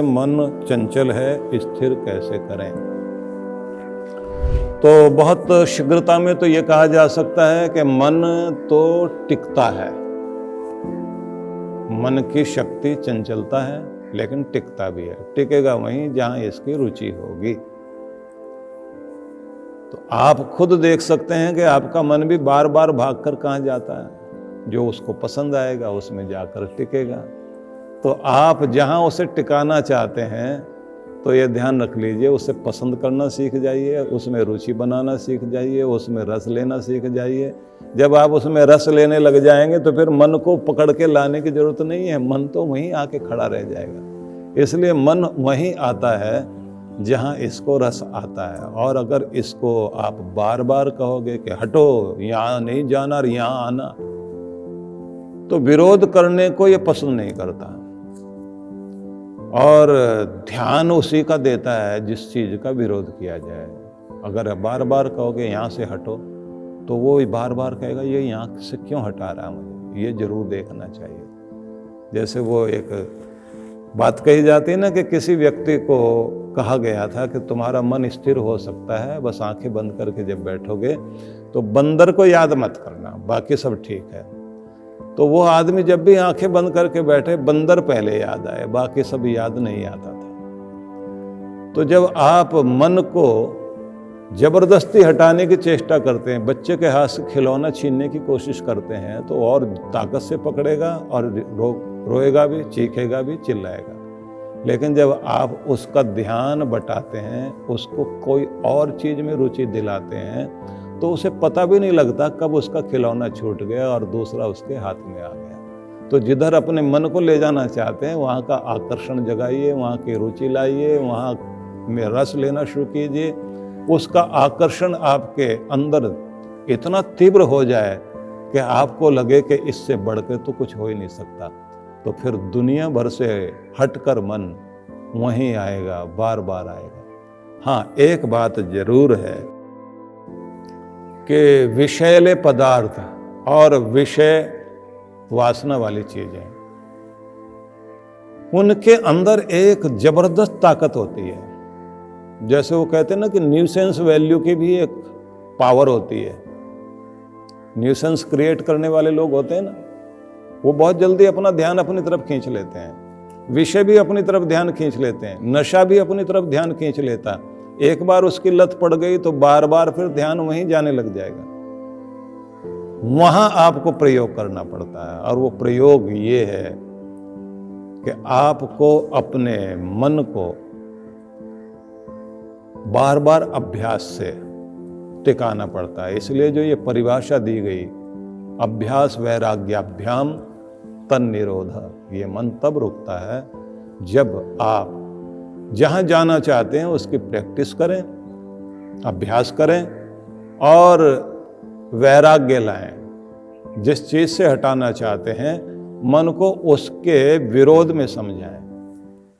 मन चंचल है, स्थिर कैसे करें। तो बहुत शीघ्रता में तो ये कहा जा सकता है कि मन तो टिकता है, मन की शक्ति चंचलता है, लेकिन टिकता भी है। टिकेगा वहीं जहां इसकी रुचि होगी। तो आप खुद देख सकते हैं कि आपका मन भी बार बार भागकर कहाँ जाता है। जो उसको पसंद आएगा उसमें जाकर टिकेगा। तो आप जहां उसे टिकाना चाहते हैं तो ये ध्यान रख लीजिए, उसे पसंद करना सीख जाइए, उसमें रुचि बनाना सीख जाइए, उसमें रस लेना सीख जाइए। जब आप उसमें रस लेने लग जाएंगे तो फिर मन को पकड़ के लाने की जरूरत नहीं है, मन तो वहीं आके खड़ा रह जाएगा। इसलिए मन वहीं आता है जहां इसको रस आता है। और अगर इसको आप बार बार कहोगे कि हटो, यहाँ नहीं जाना, यहाँ आना, तो विरोध करने को ये पसंद नहीं करता। और ध्यान उसी का देता है जिस चीज का विरोध किया जाए। अगर बार बार कहोगे यहाँ से हटो, तो वो बार बार कहेगा ये यहाँ से क्यों हटा रहा है मुझे, ये जरूर देखना चाहिए। जैसे वो एक बात कही जाती है ना कि किसी व्यक्ति को कहा गया था कि तुम्हारा मन स्थिर हो सकता है, बस आंखें बंद करके जब बैठोगे तो बंदर को याद मत करना, बाकी सब ठीक है। तो वो आदमी जब भी आंखें बंद करके बैठे, बंदर पहले याद आए, बाकी सब याद नहीं आता था। तो जब आप मन को जबरदस्ती हटाने की चेष्टा करते हैं, बच्चे के हाथ से खिलौना छीनने की कोशिश करते हैं, तो और ताकत से पकड़ेगा और रोएगा भी, चीखेगा भी, चिल्लाएगा। लेकिन जब आप उसका ध्यान बटाते हैं, उसको कोई और चीज में रुचि दिलाते हैं, तो उसे पता भी नहीं लगता कब उसका खिलौना छूट गया और दूसरा उसके हाथ में आ गया। तो जिधर अपने मन को ले जाना चाहते हैं वहाँ का आकर्षण जगाइए, वहाँ की रुचि लाइए, वहाँ में रस लेना शुरू कीजिए। उसका आकर्षण आपके अंदर इतना तीव्र हो जाए कि आपको लगे कि इससे बढ़ के तो कुछ हो ही नहीं सकता। तो फिर दुनिया भर से हटकर मन वहीं आएगा, बार बार आएगा। हाँ, एक बात जरूर है कि विषैले पदार्थ और विषय वासना वाली चीजें, उनके अंदर एक जबरदस्त ताकत होती है। जैसे वो कहते हैं ना कि न्यूसेंस वैल्यू की भी एक पावर होती है। न्यूसेंस क्रिएट करने वाले लोग होते हैं ना, वो बहुत जल्दी अपना ध्यान अपनी तरफ खींच लेते हैं। विषय भी अपनी तरफ ध्यान खींच लेते हैं, नशा भी अपनी तरफ ध्यान खींच लेता। एक बार उसकी लत पड़ गई तो बार बार फिर ध्यान वहीं जाने लग जाएगा। वहां आपको प्रयोग करना पड़ता है, और वो प्रयोग ये है कि आपको अपने मन को बार बार अभ्यास से टिकाना पड़ता है। इसलिए जो ये परिभाषा दी गई, अभ्यास वैराग्याभ्याम तन्निरोध, ये मन तब रुकता है जब आप जहां जाना चाहते हैं उसकी प्रैक्टिस करें, अभ्यास करें और वैराग्य लाएं। जिस चीज से हटाना चाहते हैं मन को उसके विरोध में समझाएं।